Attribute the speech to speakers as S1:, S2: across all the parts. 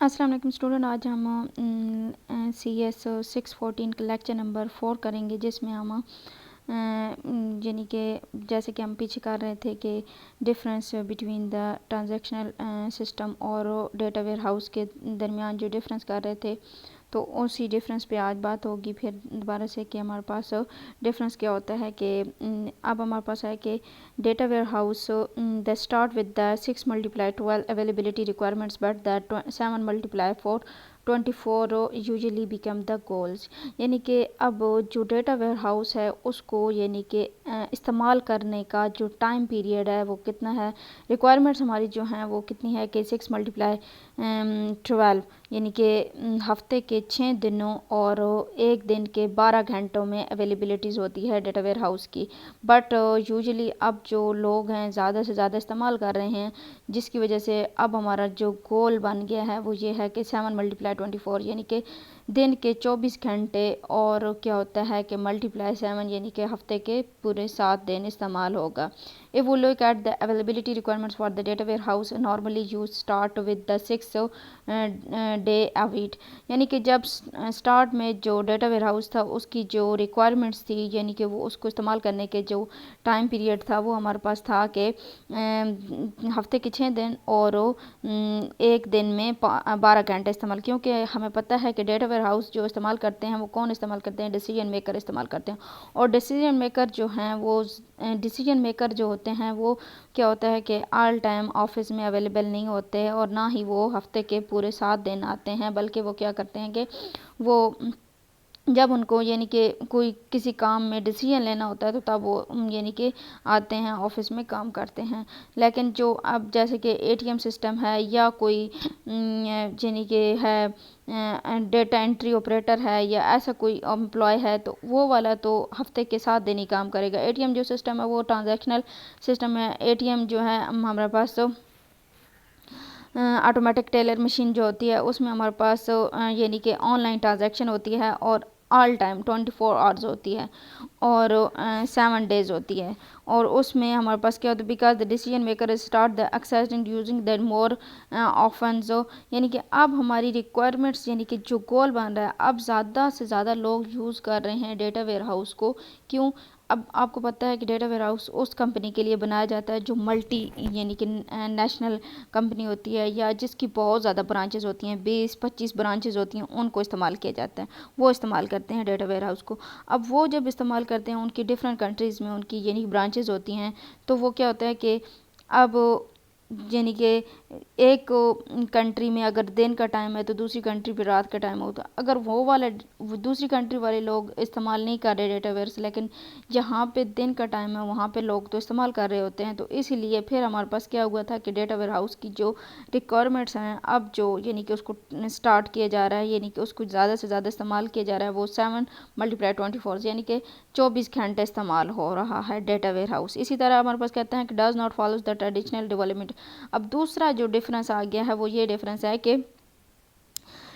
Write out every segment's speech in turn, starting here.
S1: अस्सलाम वालेकुम स्टूडेंट। आज हम CS 614 का लेक्चर नंबर 4 करेंगे, जिसमें हम यानी कि जैसे कि हम पीछे कर रहे थे कि difference between the transactional system और डेटा वेयर हाउस के दरमियान जो डिफरेंस कर रहे थे, तो उसी डिफरेंस पे आज बात होगी फिर दोबारा से कि हमारे पास डिफरेंस क्या होता है। कि अब हमारे पास है कि data warehouse the start with the 6 × 12 availability requirements but the 7 × 4 24 usually become the goals. यानी कि अब जो डेटा वेयर हाउस है उसको यानी कि इस्तेमाल करने का जो टाइम पीरियड है वो कितना है, रिक्वायरमेंट्स हमारी जो हैं वो कितनी है कि 6 × 12 यानी कि हफ्ते के 6 दिनों और एक दिन के 12 घंटों में अवेलेबिलिटीज़ होती है डेटा वेयर हाउस की। बट यूजुअली अब जो लोग हैं ज़्यादा से ज़्यादा इस्तेमाल कर रहे हैं, जिसकी वजह से अब हमारा जो गोल बन गया है वो ये है कि 7 × 24 यानी कि दिन के 24 घंटे और क्या होता है कि ×7 यानी कि हफ्ते के पूरे 7 दिन इस्तेमाल होगा। If we look at the availability requirements for the data warehouse, normally you start with the 6 day a week। यानी कि जब स्टार्ट में जो डेटा वेयर हाउस था उसकी जो रिक्वायरमेंट्स थी, यानी कि वो उसको इस्तेमाल करने के जो टाइम पीरियड था वो हमारे पास था कि हफ्ते के 6 दिन और एक दिन में 12 घंटे इस्तेमाल। क्योंकि हमें पता है कि डेटा वेयर हाउस जो इस्तेमाल करते हैं वो कौन इस्तेमाल करते हैं, डिसीजन मेकर इस्तेमाल करते हैं। और डिसीजन मेकर जो हैं वो डिसीजन मेकर जो होते हैं वो क्या होता है कि ऑल टाइम ऑफिस में अवेलेबल नहीं होते और ना ही वो हफ्ते के पूरे 7 दिन आते हैं, बल्कि वो क्या करते हैं कि वो जब उनको यानी कि कोई किसी काम में डिसीजन लेना होता है तो तब वो यानी कि आते हैं ऑफिस में काम करते हैं। लेकिन जो अब जैसे कि ATM सिस्टम है या कोई यानी कि है डेटा एंट्री ऑपरेटर है या ऐसा कोई एम्प्लॉय है, तो वो वाला तो हफ्ते के 7 दिन ही काम करेगा। ATM जो सिस्टम है वो ट्रांजैक्शनल सिस्टम है। ATM जो है हमारे पास तो ऑटोमेटिक टेलर मशीन जो होती है उसमें हमारे पास यानी कि ऑनलाइन ट्रांजैक्शन होती है और ऑल टाइम 24 आवर्स होती है और 7 डेज होती है। और उसमें हमारे पास क्या होता है, because the decision maker start the accessing using that more often. जो यानी कि अब हमारी रिक्वायरमेंट्स यानी कि जो गोल बन रहा है, अब ज़्यादा से ज़्यादा लोग यूज़ कर रहे हैं डेटा वेयर हाउस को। क्यों? अब आपको पता है कि डेटा वेयर हाउस उस कंपनी के लिए बनाया जाता है जो मल्टी यानी कि नेशनल कंपनी होती है या जिसकी बहुत ज़्यादा ब्रांचेस होती हैं, 20-25 ब्रांचेस होती हैं, उनको इस्तेमाल किया जाता है। वो इस्तेमाल करते हैं डेटा वेयर हाउस को। अब वो जब इस्तेमाल करते हैं उनकी डिफरेंट कंट्रीज़ में उनकी यानी ब्रांचेस होती हैं, तो वो क्या होता है कि अब यानी कि एक कंट्री में अगर दिन का टाइम है तो दूसरी कंट्री पे रात का टाइम होता है। अगर वो दूसरी कंट्री वाले लोग इस्तेमाल नहीं कर रहे डेटा वेयर से, लेकिन जहाँ पे दिन का टाइम है वहाँ पे लोग तो इस्तेमाल कर रहे होते हैं, तो इसीलिए फिर हमारे पास क्या हुआ था कि डेटा वेयर हाउस की जो रिक्वायरमेंट्स हैं अब जो यानी कि उसको स्टार्ट किया जा रहा है, यानी कि उसको ज़्यादा से ज़्यादा इस्तेमाल किया जा रहा है, वो 7 × 24 यानी कि 24 घंटे इस्तेमाल हो रहा है डेटा वेयर हाउस। इसी तरह हमारे पास कहते हैं कि does not follows the traditional development. अब दूसरा जो डिफरेंस आ गया है वो ये डिफरेंस है कि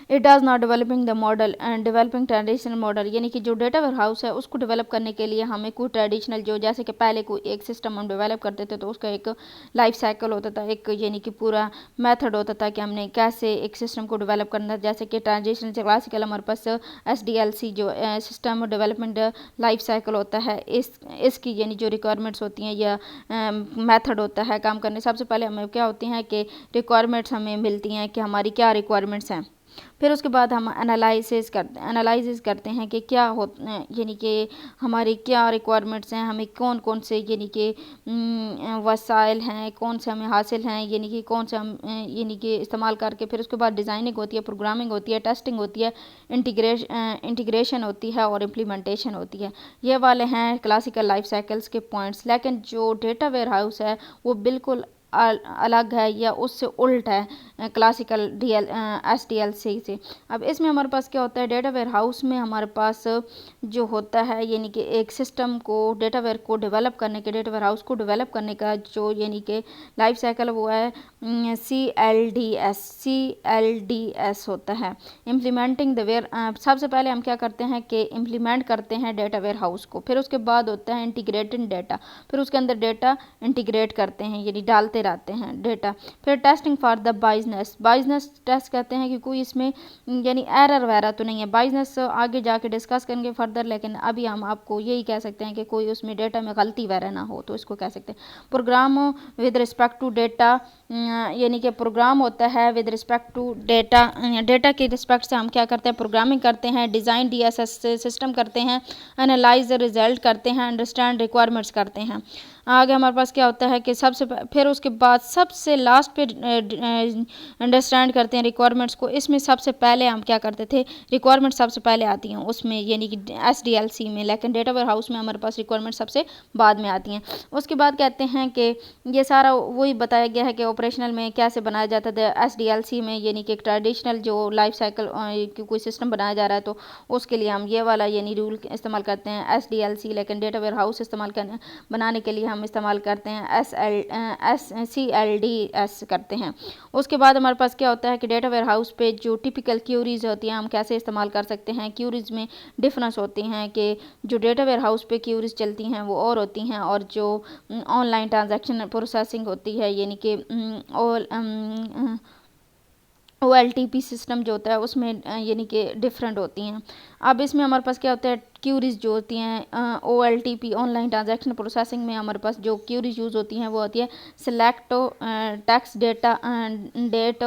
S1: it does not developing the model and developing traditional model. यानी कि जो डेटा वेयर हाउस है उसको डेवलप करने के लिए हमें कोई ट्रेडिशनल जो जैसे कि पहले कोई एक सिस्टम हम डेवलप करते थे तो उसका एक लाइफ साइकिल होता था, एक यानी कि पूरा मेथड होता था कि हमने कैसे एक सिस्टम को डेवलप करना है। जैसे कि ट्रांजिशनल से क्लासिकल हमारे पास SDLC जो सिस्टम डेवलपमेंट लाइफ साइकिल होता है, इसकी यानी जो रिक्वायरमेंट्स होती हैं या मेथड होता है काम करने। सबसे पहले हमें क्या होती हैं कि रिक्वायरमेंट्स हमें मिलती हैं कि हमारी क्या रिक्वायरमेंट्स हैं। फिर उसके बाद हम एनालिसिस करते हैं कि क्या हो यानी कि हमारी क्या रिक्वायरमेंट्स हैं, हमें कौन कौन से यानी कि वसाइल हैं, कौन से हमें हासिल हैं, यानी कि कौन से हम यानी कि इस्तेमाल करके। फिर उसके बाद डिज़ाइनिंग होती है, प्रोग्रामिंग होती है, टेस्टिंग होती है, इंटीग्रेशन होती है और इम्प्लीमेंटेशन होती है। ये वाले हैं क्लासिकल लाइफ साइकिल्स के पॉइंट्स। लेकिन जो डेटा वेयर हाउस है वो बिल्कुल अलग है या उससे उल्ट है क्लासिकल SDLC से। अब इसमें हमारे पास क्या होता है, डेटा वेयर हाउस में हमारे पास जो होता है यानी कि एक सिस्टम को डेटा वेयर को डेवलप करने के डेटा वेयर हाउस को डेवलप करने का जो यानी कि लाइफ साइकिल वो है CLDS होता है। इम्प्लीमेंटिंग द वेयर, सबसे पहले हम क्या करते हैं कि इम्प्लीमेंट करते हैं डेटा वेयर हाउस को, फिर उसके बाद होता है इंटीग्रेटेड डेटा, फिर उसके अंदर डेटा इंटीग्रेट करते हैं यानी डालते रहते हैं डेटा, फिर टेस्टिंग फॉर द बाइजनेस टेस्ट कहते हैं कि कोई इसमें यानी एरर वगैरह तो नहीं है। बाइजनेस आगे जाके डिस्कस करेंगे फर्दर, लेकिन अभी हम आपको यही कह सकते हैं कि कोई उसमें डेटा में गलती वगैरह ना हो, तो इसको कह सकते हैं। Program with respect to data, यानी कि प्रोग्राम होता है with respect to data, data के रिस्पेक्ट से हम क्या करते हैं, प्रोग्रामिंग करते हैं, डिज़ाइन DSS सिस्टम करते हैं, एनालाइज रिजल्ट करते हैं, अंडरस्टैंड रिक्वायरमेंट्स करते हैं। आगे हमारे पास क्या होता है कि फिर उसके बाद सबसे लास्ट पे अंडरस्टैंड करते हैं रिक्वायरमेंट्स को। इसमें सबसे पहले हम क्या करते थे, रिक्वायरमेंट सबसे पहले आती हैं उसमें यानी कि SDLC में, लेकिन डेटा वेयर हाउस में हमारे पास रिक्वायरमेंट सबसे बाद में आती हैं। उसके बाद कहते हैं कि ये सारा वही बताया गया है कि ऑपरेशनल में कैसे बनाया जाता था SDLC में, यानी कि एक ट्रेडिशनल जो लाइफ साइकिल कोई सिस्टम बनाया जा रहा है तो उसके लिए हम ये वाला यानी रूल इस्तेमाल करते हैं SDLC, लेकिन डेटा वेयर हाउस इस्तेमाल करने बनाने के लिए हम इस्तेमाल करते हैं CLDS करते हैं। उसके बाद हमारे पास क्या होता है कि डेटा वेयर हाउस पे जो टिपिकल क्यूरीज होती हैं हम कैसे इस्तेमाल कर सकते हैं। क्यूरीज में डिफरेंस होती हैं कि जो डेटा वेयर हाउस पे क्यूरीज चलती हैं वो और होती हैं, और जो ऑनलाइन ट्रांजैक्शन प्रोसेसिंग होती है यानी कि OLTP सिस्टम जो होता है उसमें यानी कि डिफरेंट होती हैं। अब इसमें हमारे पास क्या होता है, क्यूरीज जो होती हैं OLTP ऑनलाइन ट्रांजैक्शन प्रोसेसिंग में हमारे पास जो क्यूरीज यूज़ होती हैं वो होती है select tax data date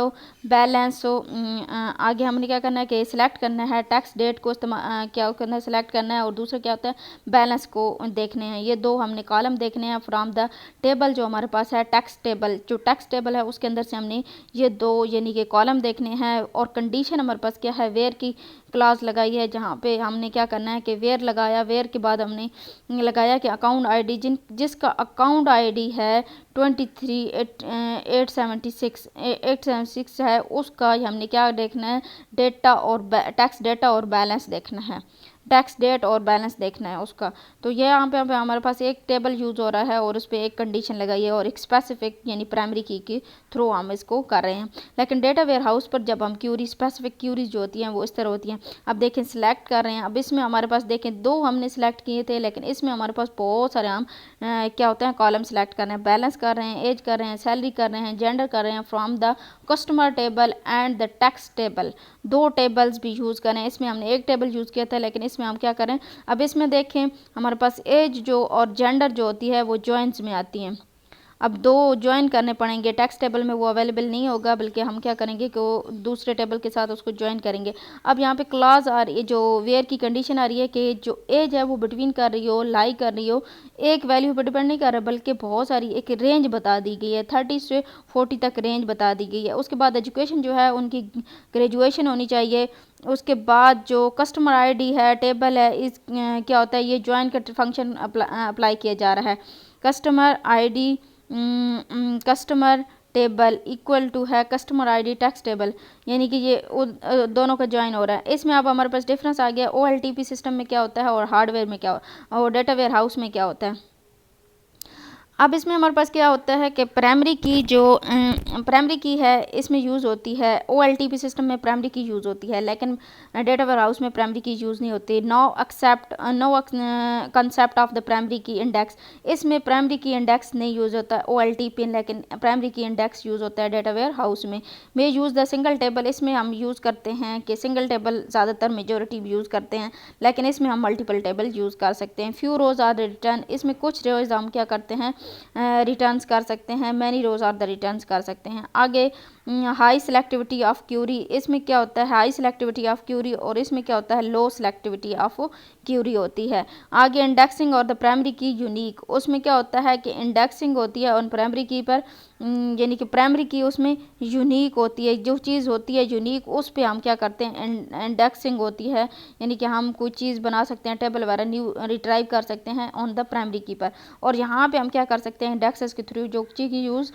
S1: balance. आगे हमने क्या करना है कि सिलेक्ट करना है टैक्स डेट को इस्तेमाल क्या करना है, सिलेक्ट करना है, और दूसरा क्या होता है बैलेंस को देखने हैं। ये दो हमने कॉलम देखने हैं फ्रॉम द टेबल जो हमारे पास है टैक्स टेबल, जो टैक्स टेबल है उसके अंदर से हमने ये दो यानी कि कॉलम देखने हैं। और कंडीशन हमारे पास क्या है, वेयर की क्लास लगाई है जहाँ पे हमने क्या करना है कि वेयर लगाया, वेयर के बाद हमने लगाया कि अकाउंट आईडी जिसका अकाउंट आईडी है 23,876 है, उसका हमने क्या देखना है, डेटा और टैक्स डेटा और बैलेंस देखना है, टैक्स डेट और बैलेंस देखना है उसका। तो ये यहाँ पे हमारे पास एक टेबल यूज़ हो रहा है और उस पर एक कंडीशन लगाई है और एक स्पेसिफिक यानी प्राइमरी की के थ्रू हम इसको कर रहे हैं। लेकिन डेटा वेयर हाउस पर जब हम क्यूरी स्पेसिफिक क्यूरीज जो होती हैं वो इस तरह होती हैं। अब देखें सिलेक्ट कर रहे हैं, अब इसमें हमारे पास देखें दो हमने सिलेक्ट किए थे, लेकिन इसमें हमारे पास बहुत सारे हम क्या होते हैं कॉलम सेलेक्ट कर रहे हैं, बैलेंस कर रहे हैं, एज कर रहे हैं, सैलरी कर रहे हैं, जेंडर कर रहे हैं from the customer table and the tax table. दो टेबल्स भी यूज़ करें, इसमें हमने एक टेबल यूज़ किया था लेकिन इसमें हम क्या करें, अब इसमें देखें हमारे पास एज जो और जेंडर जो होती है वो जॉइंट्स में आती हैं। अब दो ज्वाइन करने पड़ेंगे, टैक्स टेबल में वो अवेलेबल नहीं होगा, बल्कि हम क्या करेंगे कि वो दूसरे टेबल के साथ उसको ज्वाइन करेंगे। अब यहाँ पे क्लॉज आ रही है, जो वेयर की कंडीशन आ रही है कि जो एज है वो बिटवीन कर रही हो, लाई कर रही हो, एक वैल्यू पर डिपेंड नहीं कर रहा बल्कि बहुत सारी एक रेंज बता दी गई है, 30 से 40 तक रेंज बता दी गई है। उसके बाद एजुकेशन जो है उनकी ग्रेजुएशन होनी चाहिए। उसके बाद जो कस्टमर आईडी है टेबल है, इस क्या होता है, ये ज्वाइन का फंक्शन अप्लाई किया जा रहा है। Customer ID customer table equal to है कस्टमर आईडी टैक्स टेबल, यानी कि ये दोनों का ज्वाइन हो रहा है। इसमें अब हमारे पास डिफरेंस आ गया OLTP सिस्टम में क्या होता है और हार्डवेयर में क्या और डेटा वेयर हाउस में क्या होता है। अब इसमें हमारे पास क्या होता है कि प्राइमरी की जो प्राइमरी की है इसमें यूज़ होती है, OLTP सिस्टम में प्राइमरी की यूज़ होती है, लेकिन डेटा वेयर हाउस में प्राइमरी की यूज़ नहीं होती। No concept of the primary key index, इसमें प्राइमरी की इंडेक्स नहीं यूज़ होता OLTP, लेकिन प्राइमरी की इंडेक्स यूज़ होता है डेटा वेयर हाउस में। May use the single table, इसमें हम यूज़ करते हैं कि सिंगल टेबल ज़्यादातर मेजोरिटी यूज़ करते हैं, लेकिन इसमें हम मल्टीपल टेबल यूज़ कर सकते हैं। फ्यू रोज़ आर रिटर्न, इसमें कुछ रोज़ हम क्या करते हैं रिटर्न्स कर सकते हैं, many rows are the returns कर सकते हैं। आगे हाई सिलेक्टिविटी ऑफ क्यूरी, इसमें क्या होता है हाई सिलेक्टिविटी ऑफ क्यूरी और इसमें क्या होता है लो सिलेक्टिविटी ऑफ क्यूरी होती है। आगे इंडेक्सिंग और द प्राइमरी की यूनिक, उसमें क्या होता है कि इंडेक्सिंग होती है ऑन प्राइमरी की पर, यानी कि प्राइमरी की उसमें यूनिक होती है, जो चीज़ होती है यूनिक उस पर हम क्या करते हैं इंडेक्सिंग होती है, यानी कि हम कोई चीज़ बना सकते हैं टेबल वगैरह न्यू रिट्राइव कर सकते हैं ऑन द प्राइमरी की पर। और यहाँ पे हम क्या कर सकते हैं इंडेक्सेस के थ्रू जो चीज़ की यूज़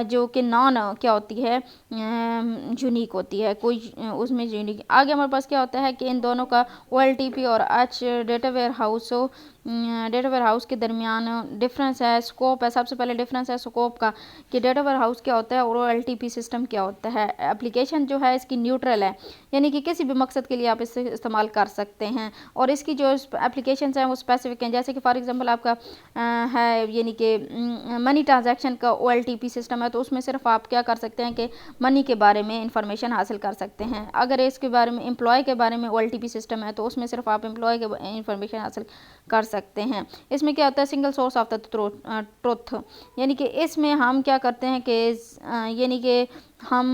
S1: जो कि नॉन क्या होती है यूनिक होती है, कोई उसमें यूनिक। आगे हमारे पास क्या होता है कि इन दोनों का OLTP और डेटा वेयर हाउस के दरमियान डिफरेंस है, स्कोप है। सबसे पहले डिफरेंस है स्कोप का कि कि डेटा वेयर हाउस क्या होता है और OLTP सिस्टम क्या होता है। एप्लीकेशन जो है इसकी न्यूट्रल है, यानी कि किसी भी मकसद के लिए आप इसे इस्तेमाल कर सकते हैं, और इसकी जो एप्लीकेशन हैं वो स्पेसिफिक हैं। जैसे कि फॉर एग्जांपल आपका है यानी कि मनी ट्रांजैक्शन का OLTP सिस्टम है, तो उसमें सिर्फ आप क्या कर सकते हैं कि मनी के बारे में इंफॉर्मेशन हासिल कर सकते हैं। अगर इसके बारे में एम्प्लॉय के बारे में OLTP सिस्टम है, तो उसमें सिर्फ आप एम्प्लॉय के इंफॉर्मेशन हासिल कर सकते हैं। इसमें क्या होता है, single source of the truth, यानी कि इसमें हम क्या करते हैं कि यानी कि हम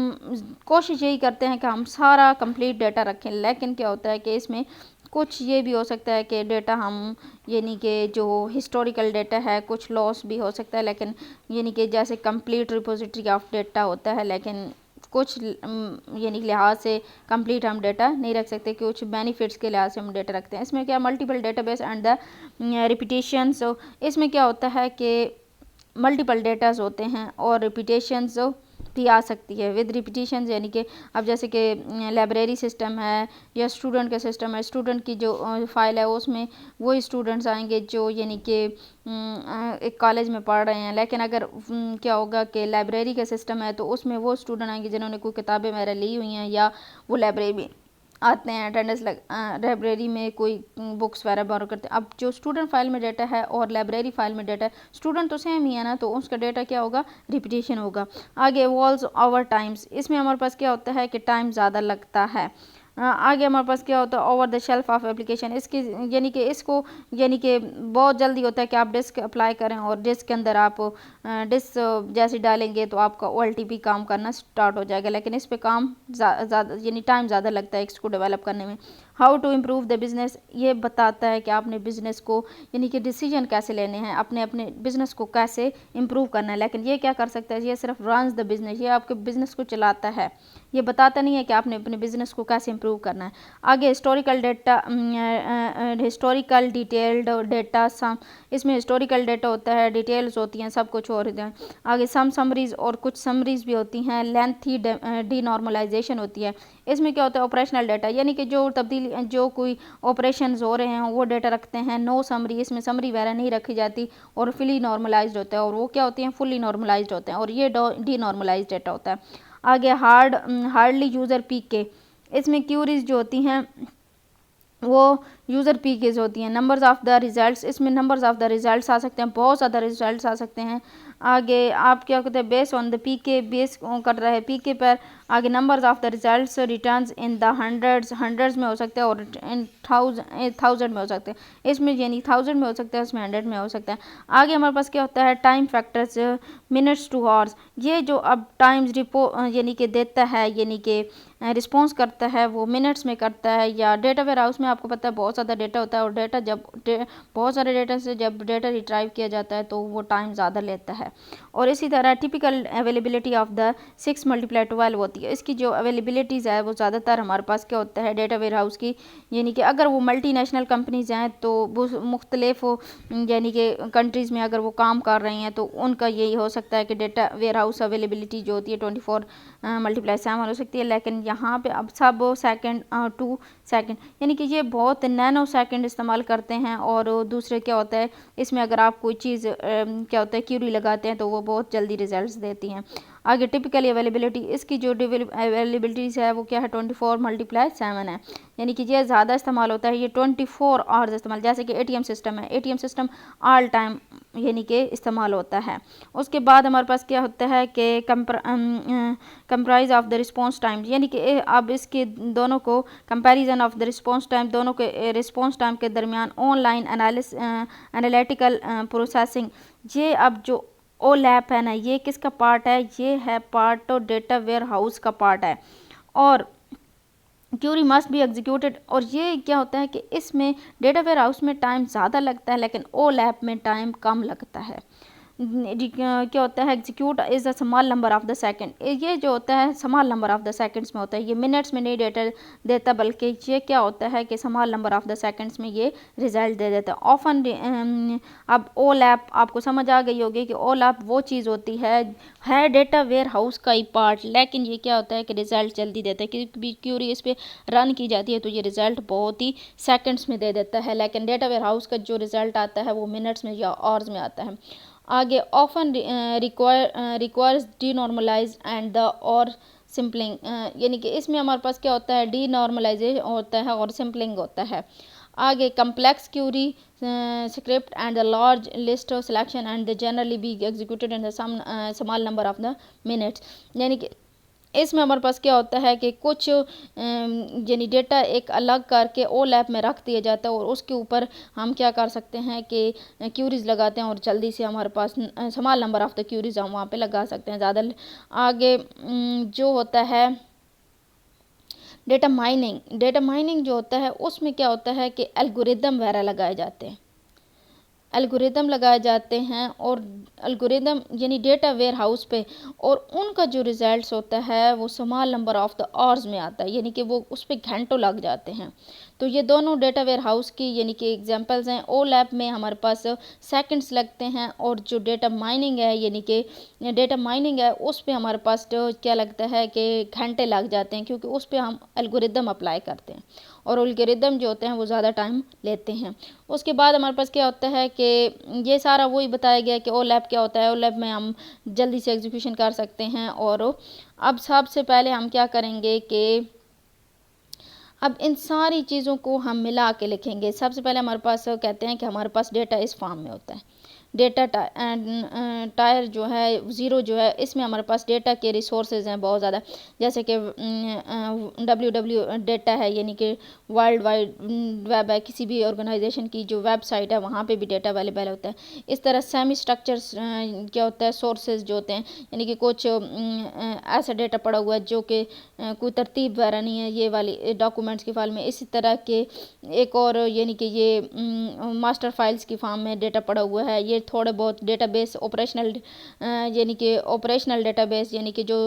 S1: कोशिश यही करते हैं कि हम सारा कंप्लीट डाटा रखें, लेकिन क्या होता है कि इसमें कुछ ये भी हो सकता है कि डेटा हम यानी कि जो हिस्टोरिकल डेटा है कुछ लॉस भी हो सकता है, लेकिन यानी कि जैसे कंप्लीट रिपोजिटरी ऑफ डेटा होता है, लेकिन कुछ यानी लिहाज से कंप्लीट हम डेटा नहीं रख सकते, कुछ बेनिफिट्स के लिहाज से हम डेटा रखते हैं। इसमें क्या multiple database and the repetitions, इसमें क्या होता है कि मल्टीपल डेटास होते हैं और रिपीटेशंस भी आ सकती है विद रिपीटेशंस, यानी कि अब जैसे कि लाइब्रेरी सिस्टम है या स्टूडेंट का सिस्टम है, स्टूडेंट की जो फाइल है उसमें वही स्टूडेंट्स आएंगे जो यानी कि एक कॉलेज में पढ़ रहे हैं, लेकिन अगर क्या होगा कि लाइब्रेरी का सिस्टम है तो उसमें वो स्टूडेंट आएंगे जिन्होंने कोई किताबें वगैरह ली हुई हैं या वो लाइब्रेरी में आते हैं अटेंडेंस लाइब्रेरी में कोई बुक्स वगैरह बोरो करते हैं। अब जो स्टूडेंट फाइल में डेटा है और लाइब्रेरी फाइल में डेटा है, स्टूडेंट तो सेम ही है ना, तो उसका डेटा क्या होगा, रिपीटेशन होगा। आगे वॉल्स ओवर टाइम्स, इसमें हमारे पास क्या होता है कि टाइम ज़्यादा लगता है। आगे हमारे पास क्या होता है, over the shelf of application, इसकी यानी कि इसको यानी कि बहुत जल्दी होता है कि आप डिस्क अप्लाई करें और डिस्क के अंदर आप डिस्क जैसे डालेंगे तो आपका OLTP काम करना स्टार्ट हो जाएगा, लेकिन इस पे काम ज़्यादा यानी टाइम ज़्यादा लगता है इसको डेवलप करने में। How to improve the business, ये बताता है कि आपने बिज़नेस को यानी कि डिसीजन कैसे लेने हैं, अपने बिज़नेस को कैसे इम्प्रूव करना है, लेकिन ये क्या कर सकता है, ये सिर्फ रन्स द बिज़नेस, ये आपके बिज़नेस को चलाता है, ये बताता नहीं है कि आपने अपने बिज़नेस को कैसे इम्प्रूव करना है। आगे historical data, historical detailed data, some इसमें हिस्टोरिकल डेटा होता है, डिटेल्स होती हैं, सब कुछ और आगे सम समरीज और कुछ समरीज भी होती हैं, लेंथी डीनॉर्मलाइजेशन होती है। इसमें क्या होता है, ऑपरेशनल डाटा, यानी कि जो तब्दीली जो कोई ऑपरेशंस हो रहे हैं वो डाटा रखते हैं। नो समरी, इसमें समरी वगैरह नहीं रखी जाती, और फुली नॉर्मलाइज्ड होता है, और वो क्या होती हैं, फुली नॉर्मलाइज्ड होते हैं, और ये डीनॉर्मलाइज्ड डाटा होता है। आगे हार्डली यूज़र पीक के, इसमें क्यूरीज जो होती हैं वो यूज़र पीकेज होती हैं। नंबर्स ऑफ द रिजल्ट्स, इसमें नंबर्स ऑफ द रिजल्ट्स आ सकते हैं, बहुत ज़्यादा रिजल्ट्स आ सकते हैं। आगे आप क्या कहते हैं, base on the PK, base कर रहा है पीके पर। आगे numbers of the results returns in the hundreds में हो सकते हैं और इन थाउजेंड में हो सकते हैं। इसमें यानी 1000 में हो सकता है, इसमें 100 में हो सकता है। आगे हमारे पास क्या होता है, time factors, minutes two hours, ये जो अब टाइम्स यानी कि देता है, यानी कि रिस्पॉन्स करता है वो मिनट्स में करता है। या डेटा वेयर हाउस में आपको पता है बहुत ज़्यादा डेटा होता है, और डेटा जब बहुत सारे डेटा से जब डेटा रिट्राइव किया जाता है तो वो टाइम ज़्यादा लेता है। और इसी तरह टिपिकल अवेलेबिलिटी ऑफ द 6 × 12 होती है। इसकी जो अवेलेबिलिटीज़ है वो ज़्यादातर हमारे पास क्या होता है डेटा वेयर हाउस की, यानी कि अगर वो मल्टीनेशनल कंपनीज़ हैं तो वो मुख्तलिफ यानी कि कंट्रीज़ में अगर वो काम कर रही हैं तो उनका यही हो सकता है कि डेटा वेयर हाउस अवेलेबिलिटी जो होती है 24/7 हो सकती है। लेकिन यहाँ पे अब सब सेकंड 2 सेकंड, यानी कि ये बहुत नैनो सेकंड इस्तेमाल करते हैं। और दूसरे क्या होता है, इसमें अगर आप कोई चीज़ क्या होता है क्यूरी लगाते हैं तो वो बहुत जल्दी रिजल्ट्स देती हैं। आगे टिपिकली अवेलेबिलिटी, इसकी जो अवेलेबिलिटीज़ है वो क्या है, 24/7 है, यानी कि ये ज़्यादा इस्तेमाल होता है, ये 24 आवर्स इस्तेमाल। जैसे कि ATM सिस्टम है, ATM सिस्टम ऑल टाइम यानी कि इस्तेमाल होता है। उसके बाद हमारे पास क्या होता है कि comprise of the response time, यानी कि अब इसके दोनों को comparison of the response time, दोनों के रिस्पॉन्स टाइम के दरमियान ऑनलाइन एनालिटिकल प्रोसेसिंग। ये अब जो OLAP है ना, ये किसका पार्ट है, ये है part of data warehouse का पार्ट है। और क्यूरी मस्ट बी एग्जीक्यूटेड, और ये क्या होता है कि इसमें डेटा वेयर हाउस में टाइम ज़्यादा लगता है लेकिन OLAP में टाइम कम लगता है। क्या होता है, execute is a small number of the second, ये जो होता है small number of the seconds में होता है, ये मिनट्स में नहीं डेटा देता, बल्कि ये क्या होता है कि small number of the seconds में ये रिजल्ट दे देता है। ऑफन अब OLAP आपको समझ आ गई होगी कि OLAP वो चीज़ होती है डेटा वेयर हाउस का ही पार्ट, लेकिन ये क्या होता है कि रिजल्ट जल्दी देता है, क्योंकि क्यूरी इस पर रन की जाती है तो ये रिजल्ट बहुत ही सेकंड्स में दे देता है, लेकिन डेटा वेयर हाउस का जो रिजल्ट आता है वो मिनट्स में या आवर्स में आता है। आगे ऑफन रिक्वायर्स डीनॉर्मलाइज एंड द और सिंपलिंग, यानी कि इसमें हमारे पास क्या होता है, डीनॉर्मलाइजेशन होता है और सिंपलिंग होता है। आगे complex query script and the large list of selection and the generally be executed in the small number of the minutes, यानी कि इसमें हमारे पास क्या होता है कि कुछ यानी डेटा एक अलग करके ओ लैब में रख दिया जाता है और उसके ऊपर हम क्या कर सकते हैं कि क्यूरीज लगाते हैं और जल्दी से हमारे पास small number of the queries हम वहाँ पे लगा सकते हैं ज़्यादा। आगे जो होता है डेटा माइनिंग जो होता है उसमें क्या होता है कि एल्गोरिदम वगैरह लगाए जाते हैं, एल्गोरिदम लगाए जाते हैं और एल्गोरिदम यानी डेटा वेयर हाउस पे, और उनका जो रिज़ल्ट्स होता है वो small number of the hours में आता है, यानी कि वो उस पर घंटों लग जाते हैं। तो ये दोनों डेटा वेयर हाउस की यानी कि एग्जांपल्स हैं। ओ लैब में हमारे पास सेकंड्स लगते हैं और जो डेटा माइनिंग है यानी कि डेटा माइनिंग है उस पर हमारे पास तो क्या लगता है कि घंटे लग जाते हैं, क्योंकि उस पर हम एल्गोरिदम अप्लाई करते हैं और एल्गोरिदम जो होते हैं वो ज़्यादा टाइम लेते हैं। उसके बाद हमारे पास क्या होता है कि ये सारा वही बताया गया कि ओ लैब क्या होता है। ओ लैब में हम जल्दी से एग्जीक्यूशन कर सकते हैं। और अब सबसे पहले हम क्या करेंगे कि अब इन सारी चीज़ों को हम मिला के लिखेंगे। सबसे पहले हमारे पास कहते हैं कि हमारे पास डेटा इस फॉर्म में होता है। डेटा टायर जो है ज़ीरो जो है, इसमें हमारे पास डेटा के रिसोर्सेज हैं बहुत ज़्यादा, जैसे कि डब्ल्यू डेटा है यानी कि वर्ल्ड वाइड वेब है, किसी भी ऑर्गेनाइजेशन की जो वेबसाइट है वहाँ पे भी डेटा अवेलेबल होता है। इस तरह सेमी स्ट्रक्चर्स क्या होता है, सोर्सेज जो होते हैं यानी कि कुछ ऐसा डेटा पड़ा हुआ है जो कि कोई तरतीब वगैरह नहीं है ये वाली डॉक्यूमेंट्स की फाइल में। इसी तरह के एक और यानी कि ये मास्टर फाइल्स की फॉर्म में डेटा पड़ा हुआ है। ये थोड़े बहुत डेटाबेस ऑपरेशनल यानी कि ऑपरेशनल डेटाबेस यानी कि जो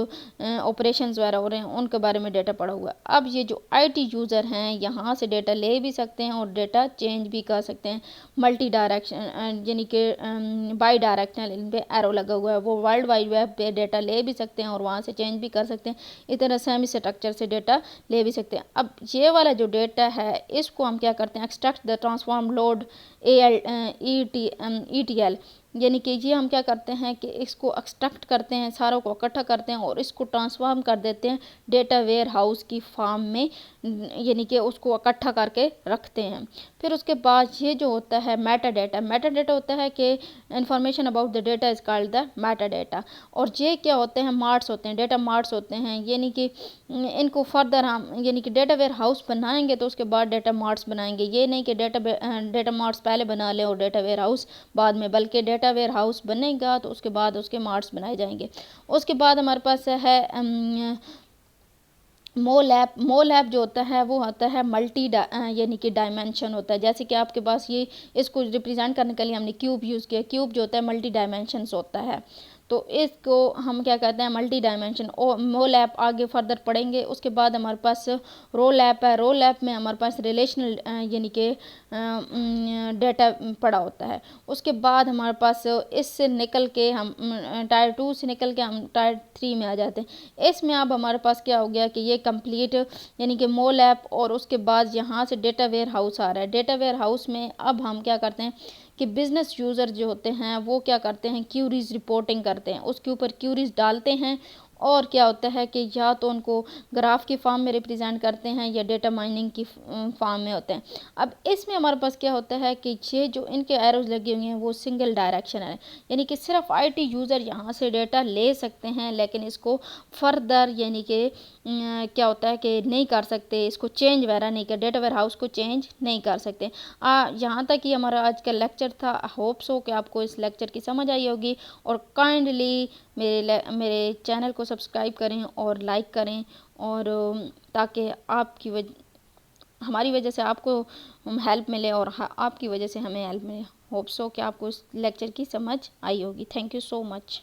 S1: ऑपरेशंस वगैरह हो रहे हैं उनके बारे में डेटा पड़ा हुआ है। अब ये जो आईटी यूज़र हैं यहाँ से डेटा ले भी सकते हैं और डेटा चेंज भी कर सकते हैं। मल्टी डायरेक्शन यानी कि बाई डायरेक्शनल इन पर एरो लगा हुआ है, वो वर्ल्ड वाइड वेब पे डेटा ले भी सकते हैं और वहाँ से चेंज भी कर सकते हैं। इस तरह सेमी स्ट्रक्चर से डेटा ले भी सकते हैं। अब ये वाला जो डेटा है इसको हम क्या करते हैं, extract the transform load ETL, यानी कि ये हम क्या करते हैं कि इसको एक्सट्रैक्ट करते हैं, सारों को इकट्ठा करते हैं और इसको ट्रांसफॉर्म कर देते हैं डेटा वेयर हाउस की फॉर्म में, यानी कि उसको इकट्ठा करके रखते हैं। फिर उसके बाद ये जो होता है मेटा डेटा होता है कि information about the data is called the Meta data. और ये क्या होते हैं, मार्ट्स होते हैं, डेटा मार्ट्स होते हैं, यानी कि इनको फर्दर हम यानी कि डेटा वेयर हाउस बनाएंगे तो उसके बाद डेटा मार्ट्स बनाएंगे। ये नहीं कि डेटा मार्ट्स पहले बना लें और डेटा वेयर हाउस बाद में, बल्कि डेटा वेयर हाउस बनेगा तो उसके बाद उसके मार्ट्स बनाए जाएंगे। उसके बाद हमारे पास है मोलैप जो होता है वो होता है मल्टी यानी कि डायमेंशन होता है। जैसे कि आपके पास ये इसको रिप्रेजेंट करने के लिए हमने क्यूब यूज़ किया। क्यूब जो होता है मल्टी डायमेंशंस होता है, तो इसको हम क्या कहते हैं, मल्टी डायमेंशन। और मोलैप आगे फर्दर पढ़ेंगे। उसके बाद हमारे पास रोल ऐप है। रोल ऐप में हमारे पास रिलेशनल यानी कि डेटा पड़ा होता है। उसके बाद हमारे पास इससे निकल के हम टायर 2 से निकल के हम टायर 3 में आ जाते हैं। इसमें अब हमारे पास क्या हो गया कि ये कंप्लीट यानी कि मोल ऐप, और उसके बाद यहाँ से डेटा वेयर हाउस आ रहा है। डेटा वेयर हाउस में अब हम क्या करते हैं कि बिज़नेस यूज़र जो होते हैं वो क्या करते हैं, क्यूरीज रिपोर्टिंग करते हैं, उसके ऊपर क्यूरीज डालते हैं। और क्या होता है कि या तो उनको ग्राफ की फॉर्म में रिप्रेजेंट करते हैं या डेटा माइनिंग की फॉर्म में होते हैं। अब इसमें हमारे पास क्या होता है कि ये जो इनके एरोज लगे हुए हैं वो सिंगल डायरेक्शन है, यानी कि सिर्फ आईटी यूज़र यहाँ से डेटा ले सकते हैं, लेकिन इसको फर्दर यानी कि क्या होता है कि नहीं कर सकते, इसको चेंज वगैरह नहीं कर, डेटा वेयर हाउस को चेंज नहीं कर सकते। यहाँ तक ही हमारा आज का लेक्चर था। होप सो कि आपको इस लेक्चर की समझ आई होगी। और काइंडली मेरे चैनल को सब्सक्राइब करें और लाइक करें, और ताकि हमारी वजह से आपको हेल्प मिले और आपकी वजह से हमें हेल्प मिले। होप सो कि आपको इस लेक्चर की समझ आई होगी। Thank you so much.